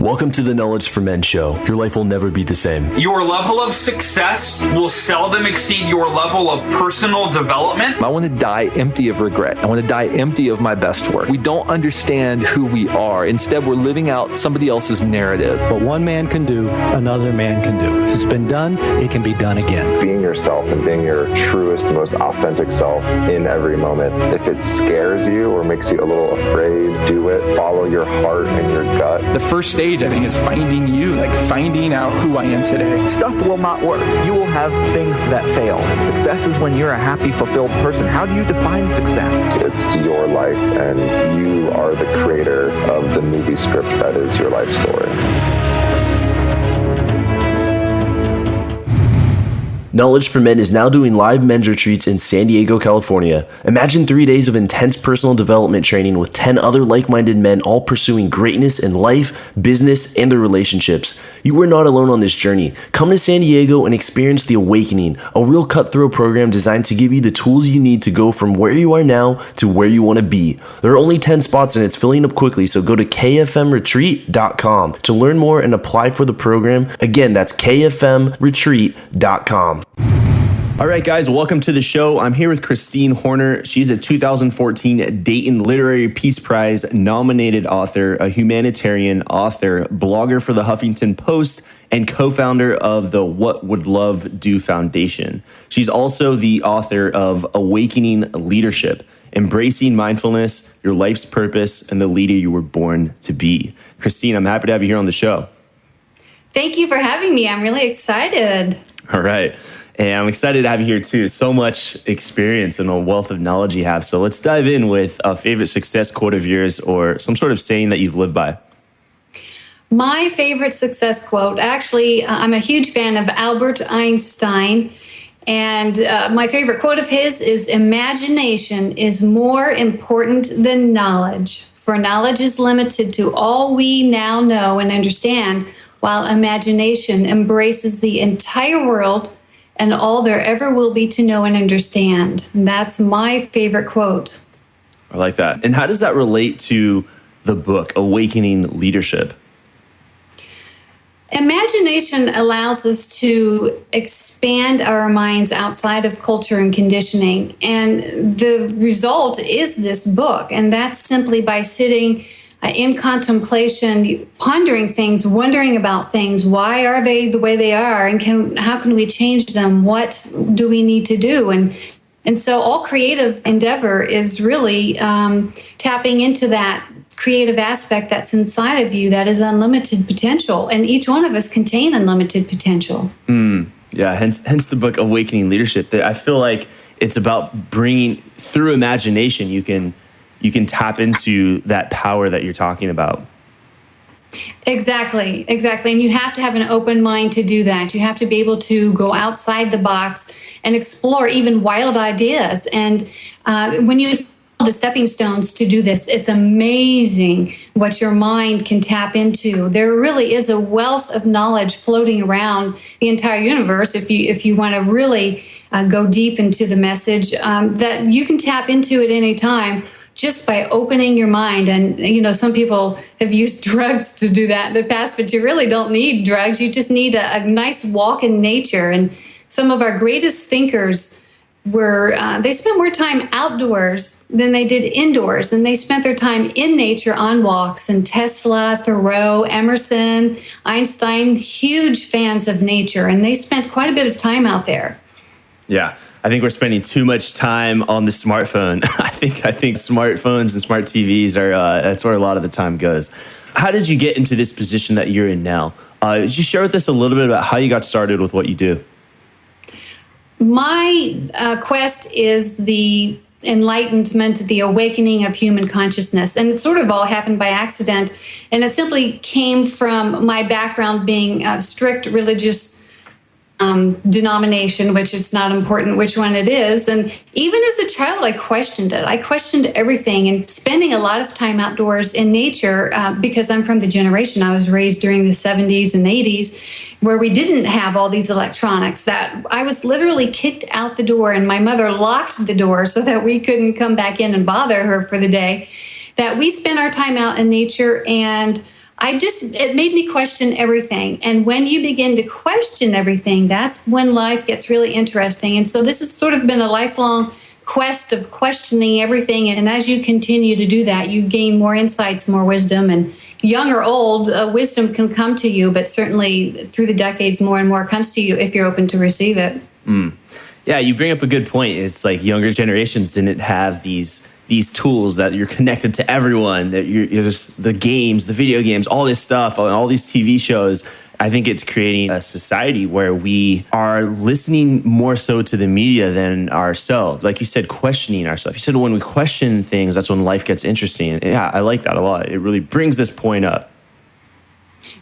Welcome to the Knowledge for Men show. Your life will never be the same. Your level of success will seldom exceed your level of personal development. I want to die empty of regret. I want to die empty of my best work. We don't understand who we are. Instead, we're living out somebody else's narrative. What one man can do, another man can do. If it's been done, it can be done again. Being yourself and being your truest, most authentic self in every moment. If it scares you or makes you a little afraid, do it. Follow your heart and your gut. The first stage, I think, is finding you, like finding out who I am today. Stuff will not work. You will have things that fail. Success is when you're a happy, fulfilled person. How do you define success? It's your life, and you are the creator of the movie script that is your life story. Knowledge for Men is now doing live men's retreats in San Diego, California. Imagine 3 days of intense personal development training with 10 other like-minded men all pursuing greatness in life, business, and their relationships. You are not alone on this journey. Come to San Diego and experience The Awakening, a real cutthroat program designed to give you the tools you need to go from where you are now to where you want to be. There are only 10 spots and it's filling up quickly, so go to kfmretreat.com to learn more and apply for the program. Again, that's kfmretreat.com. All right, guys, welcome to the show. I'm here with Christine Horner. She's a 2014 Dayton Literary Peace Prize nominated author, a humanitarian author, blogger for the Huffington Post, and co-founder of the What Would Love Do Foundation. She's also the author of Awakening Leadership, Embracing Mindfulness, Your Life's Purpose, and the Leader You Were Born to Be. Christine, I'm happy to have you here on the show. Thank you for having me. I'm really excited. All right. And I'm excited to have you here too. So much experience and a wealth of knowledge you have. So let's dive in with a favorite success quote of yours or some sort of saying that you've lived by. My favorite success quote, actually, I'm a huge fan of Albert Einstein. And my favorite quote of his is, "Imagination is more important than knowledge, for knowledge is limited to all we now know and understand, while imagination embraces the entire world and all there ever will be to know and understand." And that's my favorite quote. I like that. And how does that relate to the book, Awakening Leadership? Imagination allows us to expand our minds outside of culture and conditioning. And the result is this book. And that's simply by sitting in contemplation, pondering things, wondering about things. Why are they the way they are? And how can we change them? What do we need to do? And so all creative endeavor is really tapping into that creative aspect that's inside of you that is unlimited potential. And each one of us contain unlimited potential. Yeah, hence the book Awakening Leadership. I feel like it's about bringing, through imagination, you can tap into that power that you're talking about. Exactly. And you have to have an open mind to do that. You have to be able to go outside the box and explore even wild ideas. And when you the stepping stones to do this, it's amazing what your mind can tap into. There really is a wealth of knowledge floating around the entire universe. If you want to really go deep into the message, that you can tap into at any time just by opening your mind. And, some people have used drugs to do that in the past, but you really don't need drugs. You just need a nice walk in nature. And some of our greatest thinkers they spent more time outdoors than they did indoors. And they spent their time in nature on walks. And Tesla, Thoreau, Emerson, Einstein, huge fans of nature. And they spent quite a bit of time out there. Yeah. I think we're spending too much time on the smartphone. I think smartphones and smart TVs are that's where a lot of the time goes. How did you get into this position that you're in now? Could you share with us a little bit about how you got started with what you do? My quest is the enlightenment, the awakening of human consciousness. And it sort of all happened by accident. And it simply came from my background being a strict religious denomination, which it's not important which one it is. And even as a child, I questioned it. I questioned everything, and spending a lot of time outdoors in nature, because I'm from the generation, I was raised during the 70s and 80s, where we didn't have all these electronics, that I was literally kicked out the door, and my mother locked the door so that we couldn't come back in and bother her for the day, that we spent our time out in nature. And it made me question everything. And when you begin to question everything, that's when life gets really interesting. And so this has sort of been a lifelong quest of questioning everything. And as you continue to do that, you gain more insights, more wisdom, and young or old, wisdom can come to you, but certainly through the decades, more and more comes to you if you're open to receive it. Yeah, you bring up a good point. It's like younger generations didn't have these tools that you're connected to everyone, that you're just the games, the video games, all this stuff, all these TV shows. I think it's creating a society where we are listening more so to the media than ourselves. Like you said, questioning ourselves. You said when we question things, that's when life gets interesting. And yeah, I like that a lot. It really brings this point up.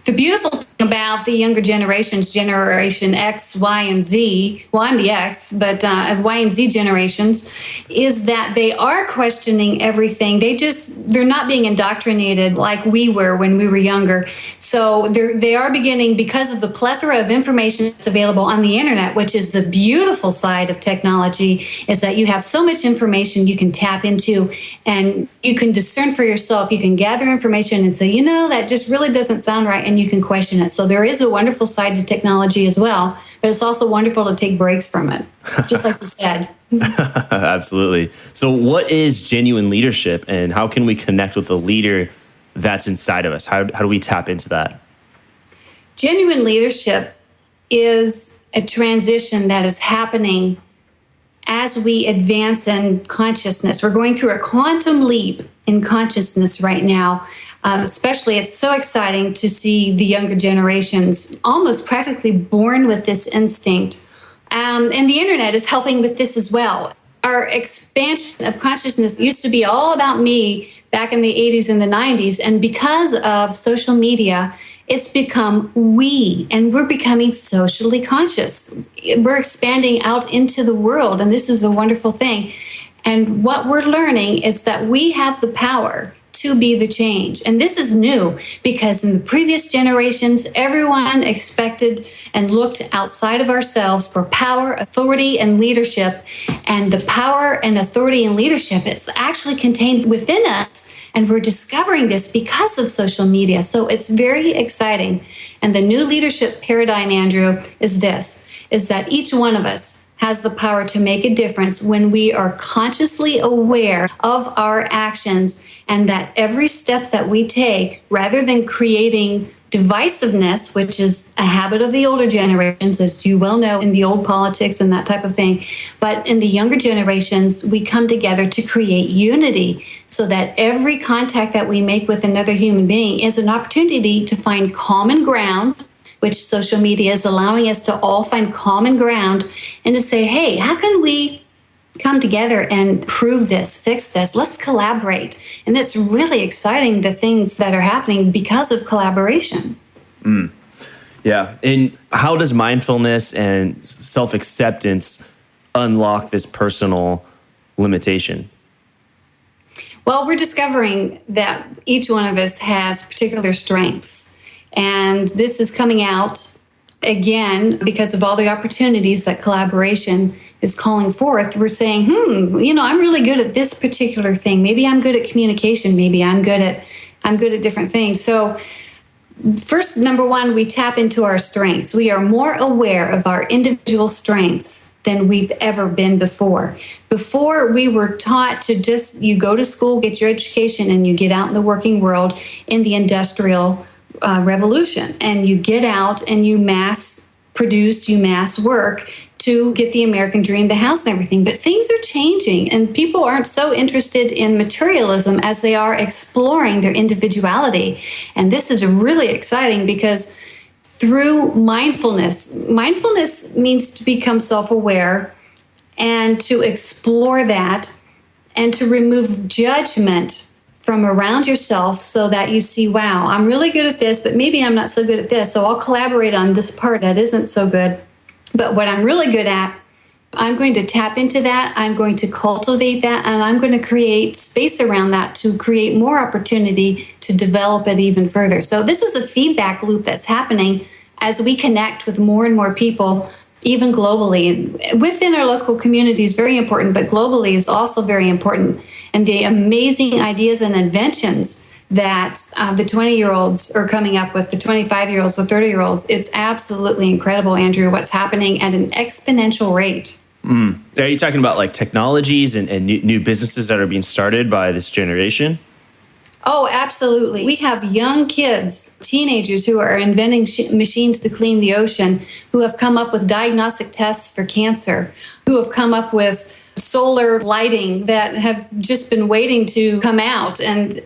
The beautiful thing about the younger generations, Generation X, Y, and Z, well, I'm the X, but Y and Z generations, is that they are questioning everything. They're not being indoctrinated like we were when we were younger. So they are beginning, because of the plethora of information that's available on the internet, which is the beautiful side of technology, is that you have so much information you can tap into and you can discern for yourself. You can gather information and say, that just really doesn't sound right, and you can question it. So there is a wonderful side to technology as well, but it's also wonderful to take breaks from it, just like you said. Absolutely. So what is genuine leadership, and how can we connect with the leader that's inside of us? How do we tap into that? Genuine leadership is a transition that is happening as we advance in consciousness. We're going through a quantum leap in consciousness right now. Especially, it's so exciting to see the younger generations almost practically born with this instinct. And the internet is helping with this as well. Our expansion of consciousness used to be all about me back in the 80s and the 90s. And because of social media, it's become we, and we're becoming socially conscious. We're expanding out into the world, and this is a wonderful thing. And what we're learning is that we have the power to be the change. And this is new because in the previous generations, everyone expected and looked outside of ourselves for power, authority, and leadership. And the power and authority and leadership is actually contained within us. And we're discovering this because of social media. So it's very exciting. And the new leadership paradigm, Andrew, is that each one of us has the power to make a difference when we are consciously aware of our actions, and that every step that we take, rather than creating divisiveness, which is a habit of the older generations, as you well know, in the old politics and that type of thing, but in the younger generations, we come together to create unity so that every contact that we make with another human being is an opportunity to find common ground, which social media is allowing us to all find common ground, and to say, hey, how can we come together and prove this, fix this, let's collaborate. And it's really exciting, the things that are happening because of collaboration. Yeah. And how does mindfulness and self-acceptance unlock this personal limitation? Well, we're discovering that each one of us has particular strengths. And this is coming out again, because of all the opportunities that collaboration is calling forth. We're saying, I'm really good at this particular thing. Maybe I'm good at communication. Maybe I'm good at different things. So first, number one, we tap into our strengths. We are more aware of our individual strengths than we've ever been before. Before, we were taught to you go to school, get your education, and you get out in the working world in the industrial revolution, and you get out and you mass produce, you mass work to get the American dream, the house and everything. But things are changing, and people aren't so interested in materialism as they are exploring their individuality. And this is really exciting because through mindfulness means to become self-aware and to explore that and to remove judgment from around yourself so that you see, wow, I'm really good at this, but maybe I'm not so good at this. So I'll collaborate on this part that isn't so good. But what I'm really good at, I'm going to tap into that. I'm going to cultivate that, and I'm going to create space around that to create more opportunity to develop it even further. So this is a feedback loop that's happening as we connect with more and more people, even globally. Within our local community is very important, but globally is also very important. And the amazing ideas and inventions that the 20-year-olds are coming up with, the 25-year-olds, the 30-year-olds. It's absolutely incredible, Andrew, what's happening at an exponential rate. Are you talking about like technologies and new businesses that are being started by this generation? Oh, absolutely. We have young kids, teenagers who are inventing machines to clean the ocean, who have come up with diagnostic tests for cancer, who have come up with solar lighting that have just been waiting to come out. And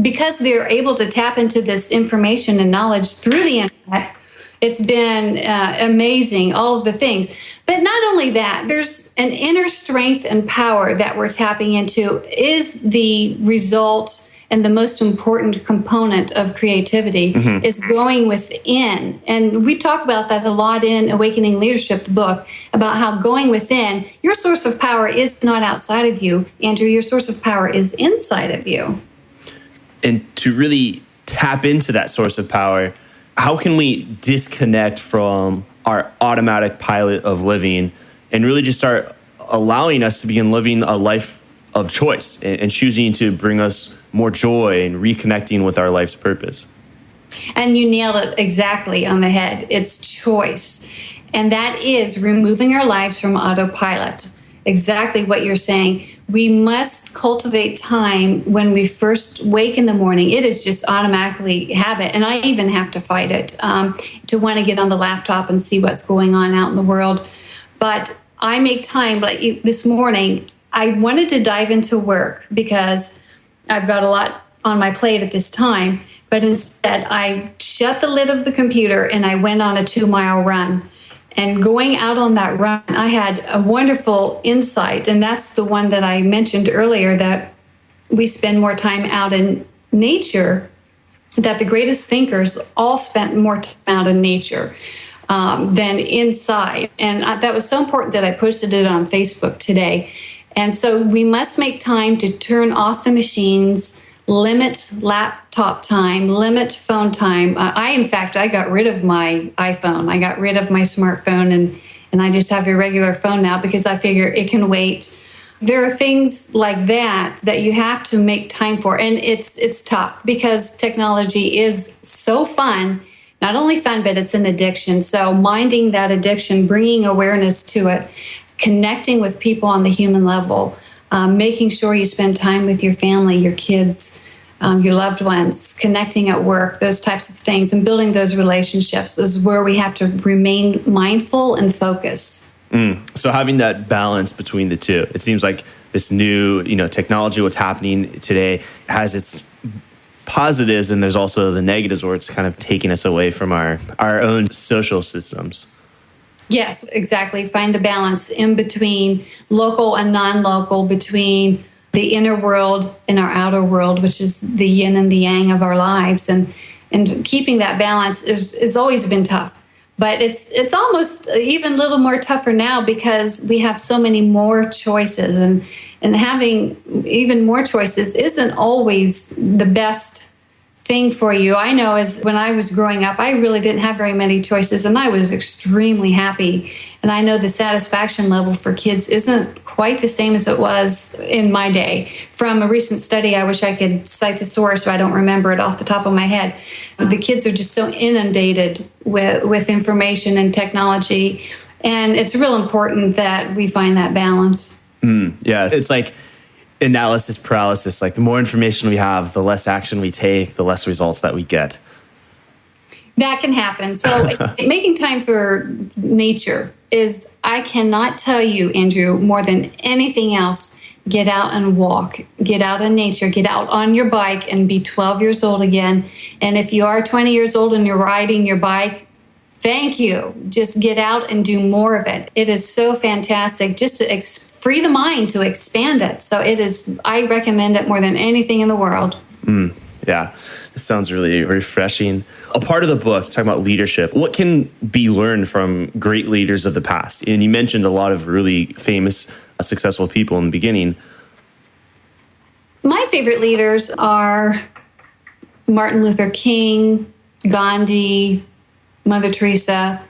because they're able to tap into this information and knowledge through the internet, it's been amazing, all of the things. But not only that, there's an inner strength and power that we're tapping into is the result and the most important component of creativity is going within. And we talk about that a lot in Awakening Leadership, the book, about how going within, your source of power is not outside of you, Andrew, your source of power is inside of you. And to really tap into that source of power, how can we disconnect from our automatic pilot of living and really just start allowing us to begin living a life of choice and choosing to bring us more joy and reconnecting with our life's purpose? And you nailed it exactly on the head. It's choice. And that is removing our lives from autopilot. Exactly what you're saying. We must cultivate time when we first wake in the morning. It is just automatically habit. And I even have to fight it to want to get on the laptop and see what's going on out in the world. But I make time, like this morning, I wanted to dive into work because I've got a lot on my plate at this time, but instead I shut the lid of the computer and I went on a 2-mile run. And going out on that run, I had a wonderful insight, and that's the one that I mentioned earlier, that we spend more time out in nature, that the greatest thinkers all spent more time out in nature than inside. And that was so important that I posted it on Facebook today. And so we must make time to turn off the machines, limit laptop time, limit phone time. In fact, I got rid of my iPhone. I got rid of my smartphone, and I just have a regular phone now because I figure it can wait. There are things like that you have to make time for. And it's tough because technology is so fun. Not only fun, but it's an addiction. So minding that addiction, bringing awareness to it, connecting with people on the human level, making sure you spend time with your family, your kids, your loved ones, connecting at work, those types of things, and building those relationships is where we have to remain mindful and focus. So having that balance between the two, it seems like this new, technology, what's happening today, has its positives, and there's also the negatives where it's kind of taking us away from our own social systems. Yes, exactly. Find the balance in between local and non-local, between the inner world and our outer world, which is the yin and the yang of our lives. And keeping that balance is always been tough. But it's almost even a little more tougher now because we have so many more choices. And having even more choices isn't always the best thing for you. I know as when I was growing up, I really didn't have very many choices, and I was extremely happy. And I know the satisfaction level for kids isn't quite the same as it was in my day. From a recent study, I wish I could cite the source, but I don't remember it off the top of my head. The kids are just so inundated with information and technology, and it's real important that we find that balance. Yeah, it's like analysis paralysis. Like the more information we have, the less action we take, the less results that we get. That can happen. So making time for nature is, I cannot tell you, Andrew, more than anything else, get out and walk, get out in nature, get out on your bike and be 12 years old again. And if you are 20 years old and you're riding your bike, thank you. Just get out and do more of it. It is so fantastic just to free the mind, to expand it. So it is, I recommend it more than anything in the world. Yeah, this sounds really refreshing. A part of the book, talking about leadership, what can be learned from great leaders of the past? And you mentioned a lot of really famous, successful people in the beginning. My favorite leaders are Martin Luther King, Gandhi, Mother Teresa.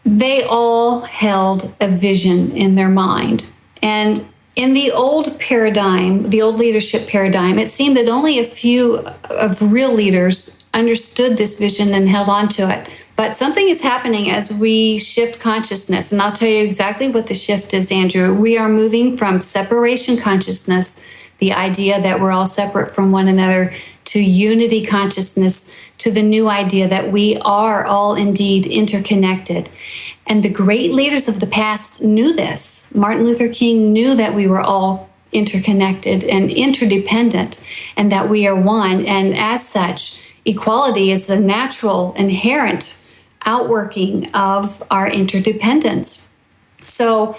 They all held a vision in their mind. And In the old paradigm, the old leadership paradigm, it seemed that only a few of real leaders understood this vision and held on to it. But something is happening as we shift consciousness. And I'll tell you exactly what the shift is, Andrew. We are moving from separation consciousness, the idea that we're all separate from one another, to unity consciousness, to the new idea that we are all indeed interconnected. And the great leaders of the past knew this. Martin Luther King knew that we were all interconnected and interdependent, and that we are one. And as such, equality is the natural, inherent outworking of our interdependence. So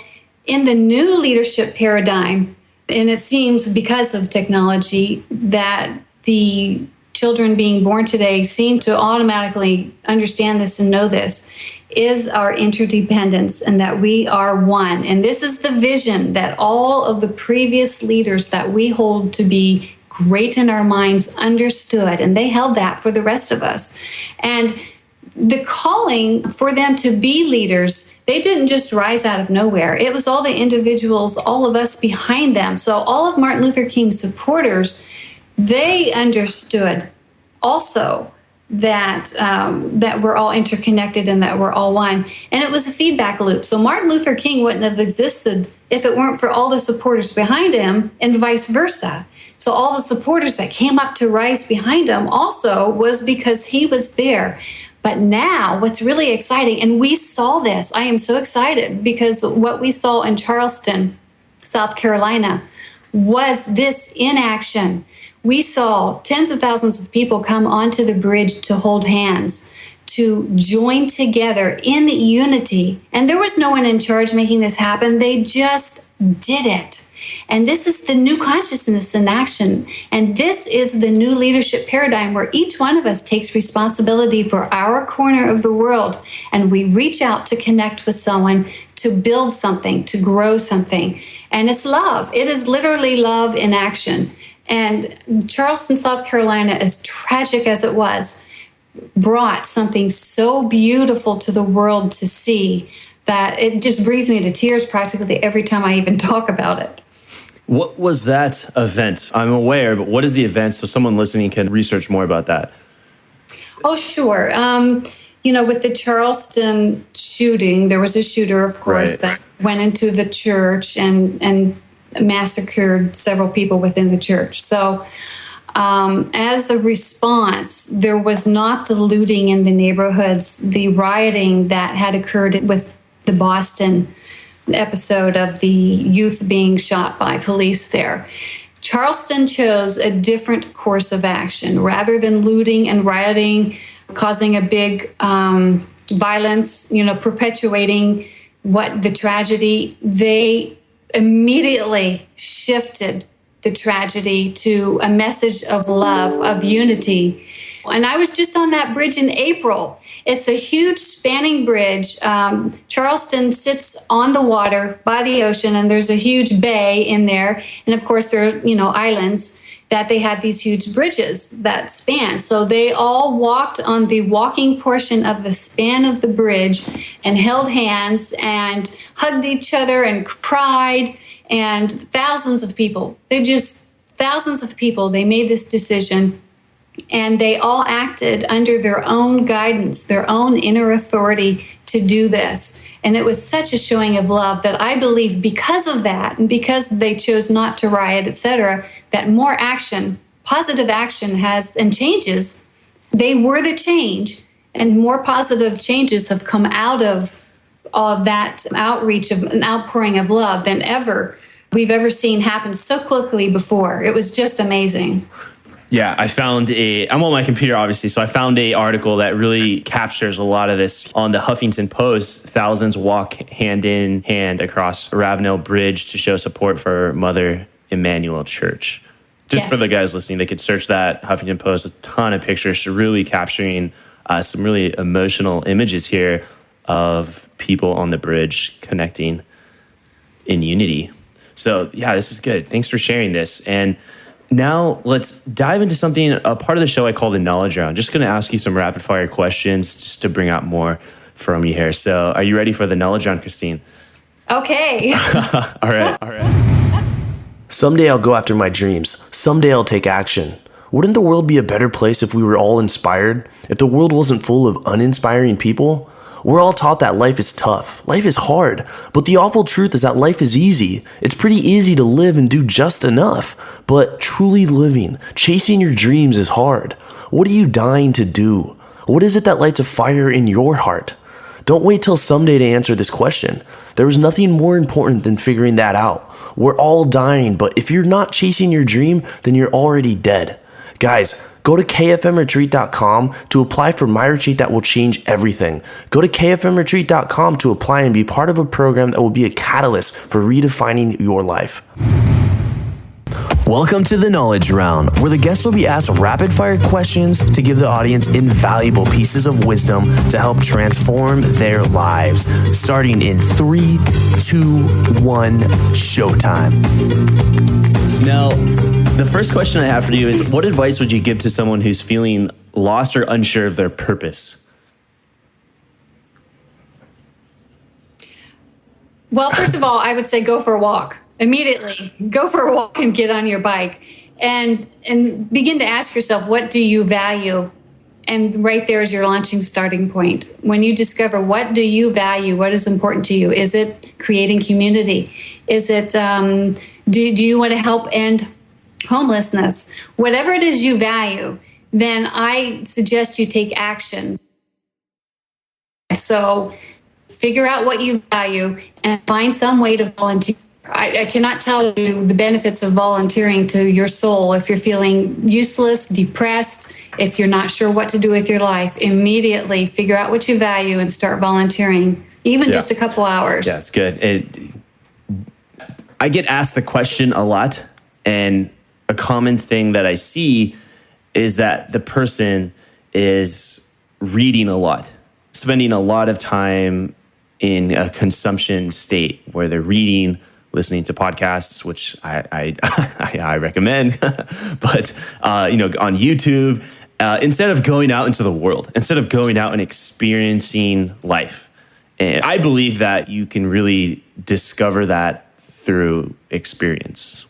in the new leadership paradigm, and it seems because of technology that the children being born today seem to automatically understand this and know this, is our interdependence and that we are one. And this is the vision that all of the previous leaders that we hold to be great in our minds understood, and they held that for the rest of us. And the calling for them to be leaders, they didn't just rise out of nowhere. It was all the individuals, all of us behind them. So all of Martin Luther King's supporters, they understood also that we're all interconnected and that we're all one. And it was a feedback loop. So Martin Luther King wouldn't have existed if it weren't for all the supporters behind him, and vice versa. So all the supporters that came up to rise behind him also was because he was there. But now what's really exciting, and we saw this, I am so excited because what we saw in Charleston, South Carolina, was this in action. We saw tens of thousands of people come onto the bridge to hold hands, to join together in unity. And there was no one in charge making this happen. They just did it. And this is the new consciousness in action. And this is the new leadership paradigm where each one of us takes responsibility for our corner of the world. And we reach out to connect with someone, to build something, to grow something. And it's love. It is literally love in action. And Charleston, South Carolina, as tragic as it was, brought something so beautiful to the world to see that it just brings me to tears practically every time I even talk about it. What was that event? I'm aware, but what is the event so someone listening can research more about that? Oh, sure. With the Charleston shooting, there was a shooter, of course, that went into the church and massacred several people within the church. So as a response, there was not the looting in the neighborhoods, the rioting that had occurred with the Boston episode of the youth being shot by police there. Charleston chose a different course of action. Rather than looting and rioting, causing a big violence, perpetuating what the tragedy, they immediately shifted the tragedy to a message of love, of unity. And I was just on that bridge in April. It's a huge spanning bridge. Charleston sits on the water by the ocean, and there's a huge bay in there. And of course, there are, islands that they have these huge bridges that span. So they all walked on the walking portion of the span of the bridge and held hands and hugged each other and cried. And thousands of people, they made this decision. And they all acted under their own guidance, their own inner authority to do this. And it was such a showing of love that I believe because of that, and because they chose not to riot, etc., that more action, positive action and changes, they were the change. And more positive changes have come out of that outreach of an outpouring of love than we've ever seen happen so quickly before. It was just amazing. Yeah, I'm on my computer, obviously, so I found an article that really captures a lot of this on the Huffington Post. Thousands walk hand in hand across Ravenel Bridge to show support for Mother Emanuel Church. Just for the guys listening, they could search that, Huffington Post, a ton of pictures really capturing some really emotional images here of people on the bridge connecting in unity. So, yeah, this is good. Thanks for sharing this. And now let's dive into something, a part of the show I call the knowledge round. Just going to ask you some rapid fire questions just to bring out more from you here. So are you ready for the knowledge round, Christine? Okay. All right. Someday I'll go after my dreams. Someday I'll take action. Wouldn't the world be a better place if we were all inspired? If the world wasn't full of uninspiring people? We're all taught that life is tough. Life is hard. But the awful truth is that life is easy. It's pretty easy to live and do just enough. But truly living, chasing your dreams is hard. What are you dying to do? What is it that lights a fire in your heart? Don't wait till someday to answer this question. There is nothing more important than figuring that out. We're all dying, but if you're not chasing your dream, then you're already dead. Guys, go to kfmretreat.com to apply for my retreat that will change everything. Go to kfmretreat.com to apply and be part of a program that will be a catalyst for redefining your life. Welcome to the Knowledge Round, where the guests will be asked rapid-fire questions to give the audience invaluable pieces of wisdom to help transform their lives. Starting in 3, 2, 1, showtime. Now, the first question I have for you is, what advice would you give to someone who's feeling lost or unsure of their purpose? Well, first of all, I would say go for a walk. Immediately go for a walk and get on your bike and begin to ask yourself, what do you value? And right there is your launching starting point. When you discover what do you value, what is important to you? Is it creating community? Is it, do you want to help end homelessness? Whatever it is you value, then I suggest you take action. So figure out what you value and find some way to volunteer. I cannot tell you the benefits of volunteering to your soul. If you're feeling useless, depressed, if you're not sure what to do with your life, immediately figure out what you value and start volunteering, even just a couple hours. Yeah, it's good. I get asked the question a lot, and a common thing that I see is that the person is reading a lot, spending a lot of time in a consumption state where they're reading, listening to podcasts, which I recommend, but on YouTube, instead of going out into the world, instead of going out and experiencing life. And I believe that you can really discover that through experience.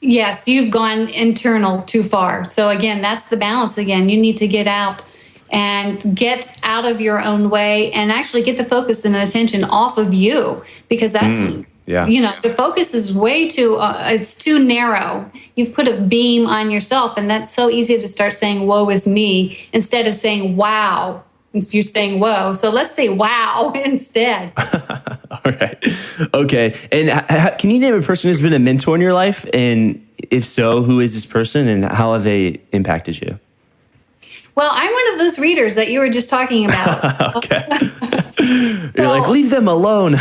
Yes, you've gone internal too far. So again, that's the balance again. You need to get out and get out of your own way and actually get the focus and attention off of you, because that's, the focus is way too, it's too narrow. You've put a beam on yourself, and that's so easy to start saying, woe is me, instead of saying, wow. You're saying, whoa. So let's say wow instead. All right. Okay. And can you name a person who's been a mentor in your life? And if so, who is this person and how have they impacted you? Well, I'm one of those readers that you were just talking about. Okay. You're like, leave them alone.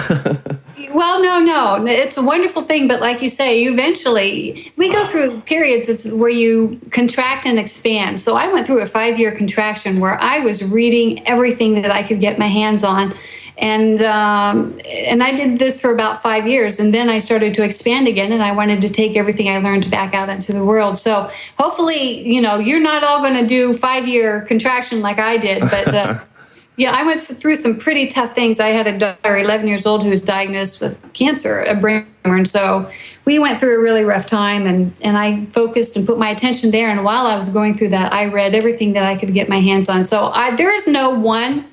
Well, no. It's a wonderful thing. But like you say, we go through periods where you contract and expand. So I went through a 5-year contraction where I was reading everything that I could get my hands on. And I did this for about 5 years, and then I started to expand again, and I wanted to take everything I learned back out into the world. So hopefully, you're not all going to do 5-year contraction like I did, but I went through some pretty tough things. I had a daughter, 11 years old, who was diagnosed with cancer, a brain tumor, and so we went through a really rough time, and I focused and put my attention there. And while I was going through that, I read everything that I could get my hands on. So there is no one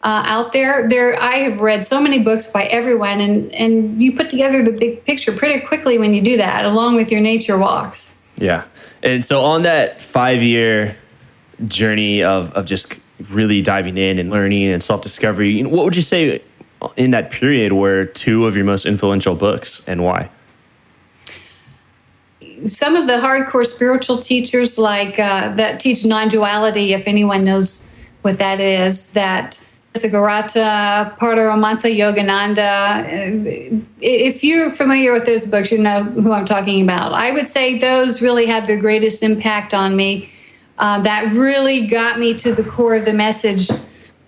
out there. I have read so many books by everyone, and you put together the big picture pretty quickly when you do that, along with your nature walks. Yeah. And so on that 5-year journey of just really diving in and learning and self-discovery, what would you say in that period were 2 of your most influential books, and why? Some of the hardcore spiritual teachers that teach non-duality, if anyone knows what that is, that Sagarata, Paramahansa Yogananda. If you're familiar with those books, you know who I'm talking about. I would say those really had the greatest impact on me. That really got me to the core of the message,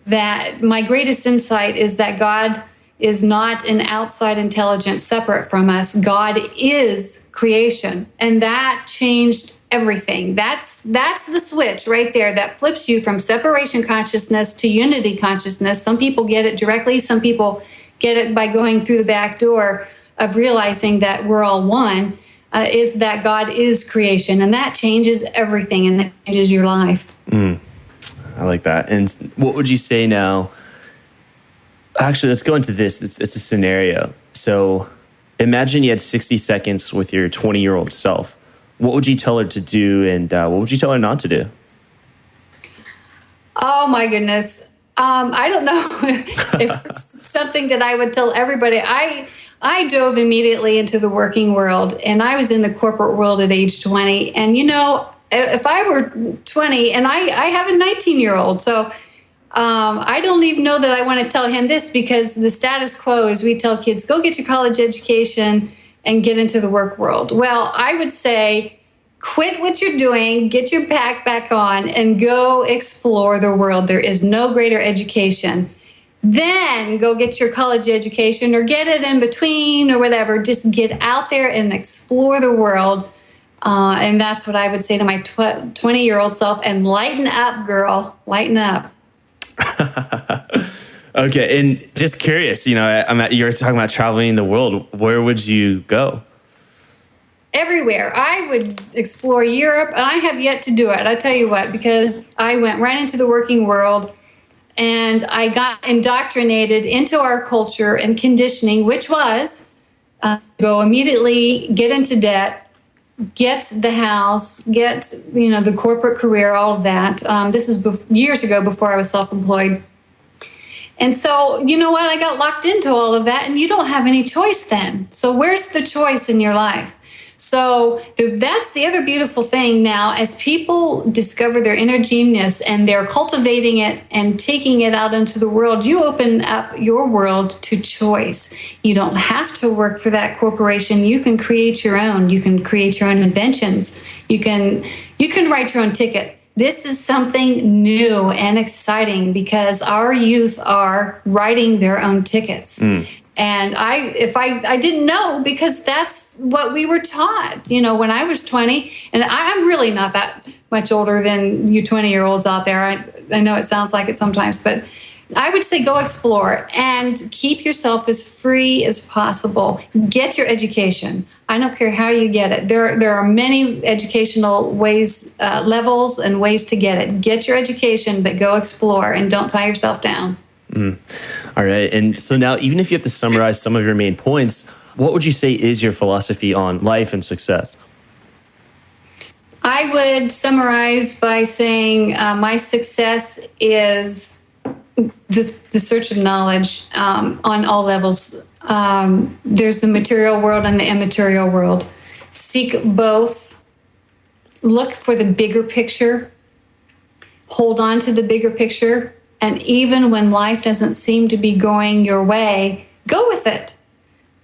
that my greatest insight is that God is not an outside intelligence separate from us. God is creation. And that changed everything. That's the switch right there that flips you from separation consciousness to unity consciousness. Some people get it directly. Some people get it by going through the back door. of realizing that we're all one is that God is creation, and that changes everything, and that changes your life. I like that. And what would you say now? Actually, let's go into this. It's a scenario. So imagine you had 60 seconds with your 20-year-old self. What would you tell her to do, and what would you tell her not to do? Oh, my goodness. I don't know if it's something that I would tell everybody. I dove immediately into the working world, and I was in the corporate world at age 20. And, if I were 20, and I have a 19-year-old, so I don't even know that I want to tell him this, because the status quo is we tell kids, go get your college education and get into the work world. Well, I would say quit what you're doing, get your backpack on, and go explore the world. There is no greater education. Then go get your college education, or get it in between or whatever. Just get out there and explore the world. And that's what I would say to my 20-year-old self. And lighten up, girl. Lighten up. Okay, and just curious, you were talking about traveling the world. Where would you go? Everywhere. I would explore Europe, and I have yet to do it. I tell you what, because I went right into the working world, and I got indoctrinated into our culture and conditioning, which was go immediately, get into debt, get the house, get the corporate career, all of that. This is years ago, before I was self-employed. And so, you know what? I got locked into all of that, and you don't have any choice then. So where's the choice in your life? So that's the other beautiful thing now, as people discover their inner genius and they're cultivating it and taking it out into the world, you open up your world to choice. You don't have to work for that corporation. You can create your own. You can create your own inventions. You can write your own ticket. This is something new and exciting, because our youth are writing their own tickets. And I didn't know, because that's what we were taught, when I was 20. And I'm really not that much older than you 20-year-olds out there. I know it sounds like it sometimes, but I would say go explore and keep yourself as free as possible. Get your education. I don't care how you get it. There are many educational ways, levels and ways to get it. Get your education, but go explore and don't tie yourself down. All right. And so now, even if you have to summarize some of your main points, what would you say is your philosophy on life and success? I would summarize by saying my success is the search of knowledge on all levels. There's the material world and the immaterial world. Seek both. Look for the bigger picture. Hold on to the bigger picture. And even when life doesn't seem to be going your way, go with it.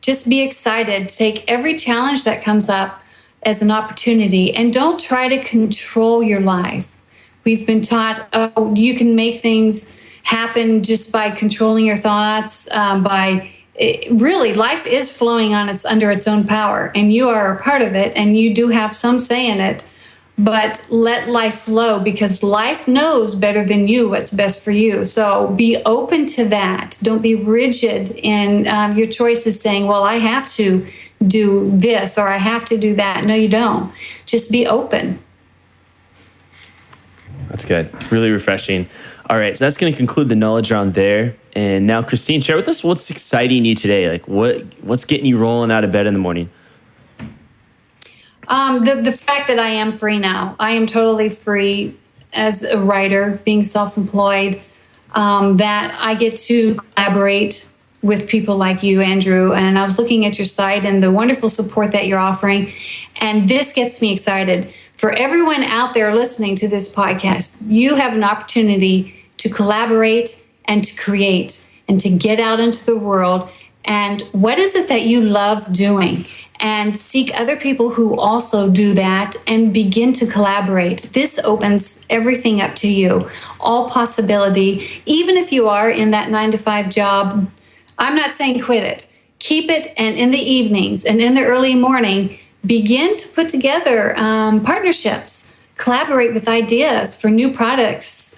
Just be excited. Take every challenge that comes up as an opportunity, and don't try to control your life. We've been taught, you can make things happen just by controlling your thoughts. Really, life is flowing under its own power, and you are a part of it, and you do have some say in it. But let life flow, because life knows better than you what's best for you. So be open to that. Don't be rigid in your choices, saying, well, I have to do this or I have to do that. No, you don't. Just be open. That's good. Really refreshing. All right. So that's going to conclude the knowledge round there. And now, Christine, share with us what's exciting you today. Like what's getting you rolling out of bed in the morning? The fact that I am free now. I am totally free as a writer, being self-employed, that I get to collaborate with people like you, Andrew. And I was looking at your site and the wonderful support that you're offering. And this gets me excited. For everyone out there listening to this podcast, you have an opportunity to collaborate and to create and to get out into the world. And what is it that you love doing? And seek other people who also do that and begin to collaborate. This opens everything up to you, all possibility. Even if you are in that 9-to-5 job, I'm not saying quit it. Keep it, and in the evenings and in the early morning, begin to put together partnerships, collaborate with ideas for new products,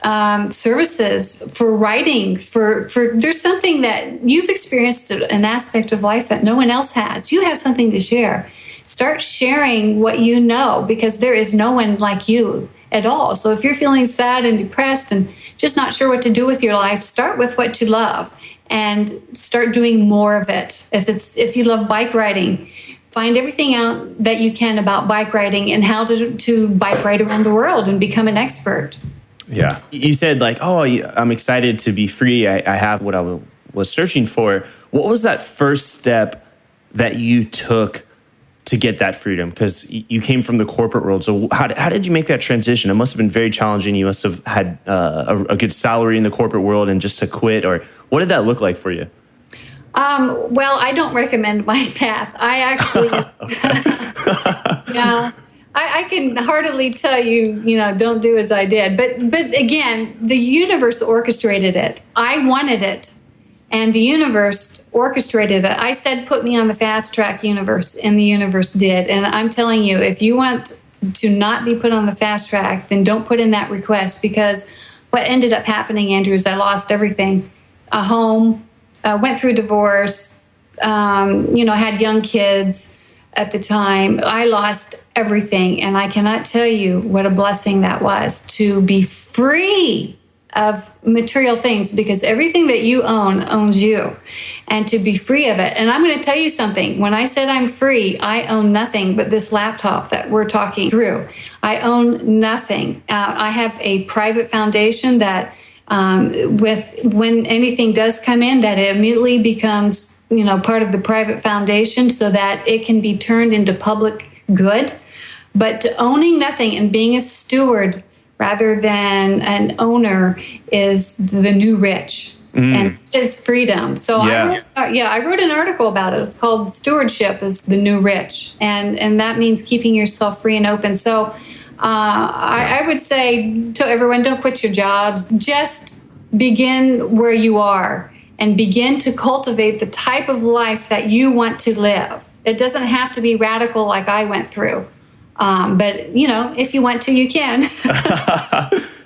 services, for writing, for there's something that you've experienced, an aspect of life that no one else has. You have something to share. Start sharing what you know, because there is no one like you at all. So if you're feeling sad and depressed and just not sure what to do with your life, start with what you love and start doing more of it. If you love bike riding, find everything out that you can about bike riding and how to bike ride around the world and become an expert. Yeah. You said like, oh, I'm excited to be free. I have what I was searching for. What was that first step that you took to get that freedom? Because you came from the corporate world. So how did you make that transition? It must have been very challenging. You must have had a good salary in the corporate world, and just to quit, or what did that look like for you? Well, I don't recommend my path. I actually, yeah, I can heartily tell you, don't do as I did. But again, the universe orchestrated it. I wanted it, and the universe orchestrated it. I said, put me on the fast track, universe, and the universe did. And I'm telling you, if you want to not be put on the fast track, then don't put in that request, because what ended up happening, Andrew, is I lost everything. A home, went through divorce, had young kids at the time. I lost everything. And I cannot tell you what a blessing that was to be free of material things, because everything that you own owns you, and to be free of it. And I'm going to tell you something. When I said I'm free, I own nothing but this laptop that we're talking through. I own nothing. I have a private foundation that when anything does come in, that it immediately becomes, part of the private foundation, so that it can be turned into public good. But owning nothing and being a steward rather than an owner is the new rich, and it's freedom. So yeah. I wrote an article about it. It's called "Stewardship is the New Rich," and that means keeping yourself free and open. So I would say to everyone, don't quit your jobs. Just begin where you are and begin to cultivate the type of life that you want to live. It doesn't have to be radical like I went through. But, if you want to, you can.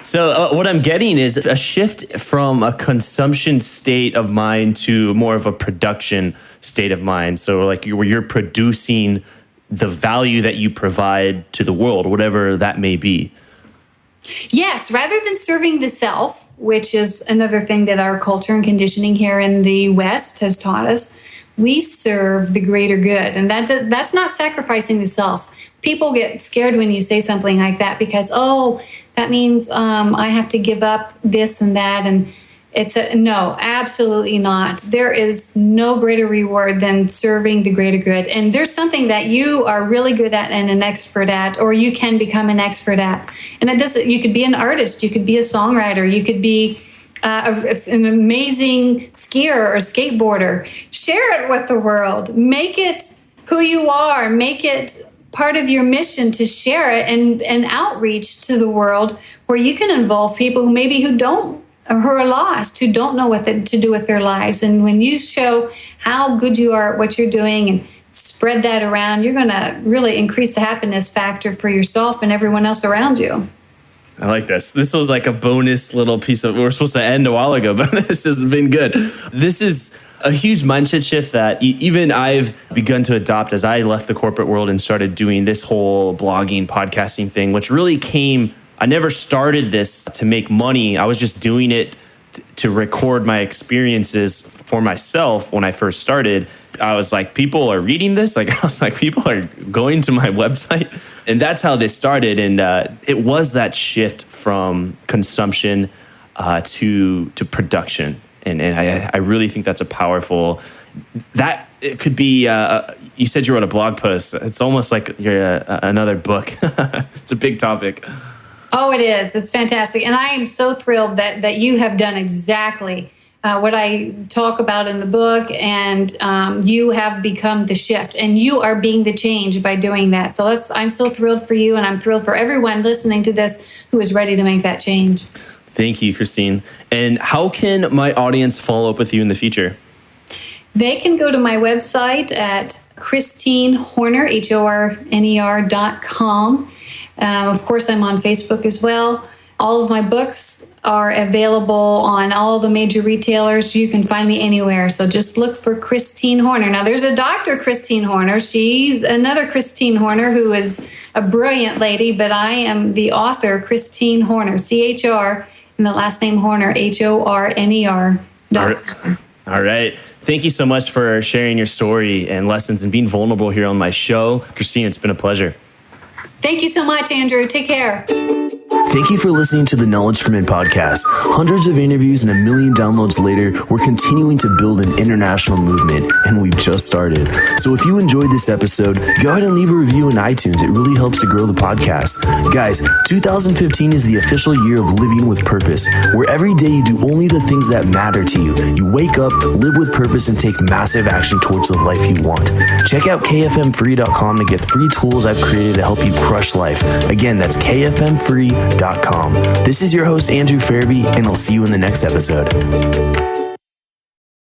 So what I'm getting is a shift from a consumption state of mind to more of a production state of mind. So like where you're producing the value that you provide to the world, whatever that may be. Yes, rather than serving the self, which is another thing that our culture and conditioning here in the West has taught us, we serve the greater good. And that's not sacrificing the self. People get scared when you say something like that, because, that means I have to give up this and that. And no, absolutely not. There is no greater reward than serving the greater good. And there's something that you are really good at and an expert at, or you can become an expert at. And you could be an artist, you could be a songwriter, you could be an amazing skier or skateboarder. Share it with the world. Make it who you are. Make it part of your mission to share it and outreach to the world, where you can involve people who are lost, who don't know what to do with their lives. And when you show how good you are at what you're doing and spread that around, you're going to really increase the happiness factor for yourself and everyone else around you. I like this. This was like a bonus little piece we were supposed to end a while ago, but this has been good. This is a huge mindset shift that even I've begun to adopt as I left the corporate world and started doing this whole blogging, podcasting thing, which really I never started this to make money. I was just doing it to record my experiences for myself. When I first started, I was like, people are reading this. People are going to my website. And that's how this started. And it was that shift from consumption to production. And I really think that's a powerful, that it could be, you said you wrote a blog post. It's almost like you're another book. It's a big topic. Oh, it is. It's fantastic. And I am so thrilled that you have done exactly what I talk about in the book, and you have become the shift, and you are being the change by doing that. So I'm so thrilled for you, and I'm thrilled for everyone listening to this who is ready to make that change. Thank you, Christine. And how can my audience follow up with you in the future? They can go to my website at ChristineHorner, HORNER.com. Of course, I'm on Facebook as well. All of my books are available on all the major retailers. You can find me anywhere. So just look for Christine Horner. Now, there's a Dr. Christine Horner. She's another Christine Horner who is a brilliant lady, but I am the author, Christine Horner, CHR, and the last name Horner, HORNER.com. All right. Thank you so much for sharing your story and lessons and being vulnerable here on my show. Christine, it's been a pleasure. Thank you so much, Andrew. Take care. Thank you for listening to the Knowledge for Men podcast. Hundreds of interviews and 1 million downloads later, we're continuing to build an international movement, and we've just started. So if you enjoyed this episode, go ahead and leave a review in iTunes. It really helps to grow the podcast. Guys, 2015 is the official year of living with purpose, where every day you do only the things that matter to you. You wake up, live with purpose, and take massive action towards the life you want. Check out kfmfree.com to get 3 tools I've created to help you crush life. Again, that's kfmfree.com. This is your host, Andrew Fairby, and I'll see you in the next episode.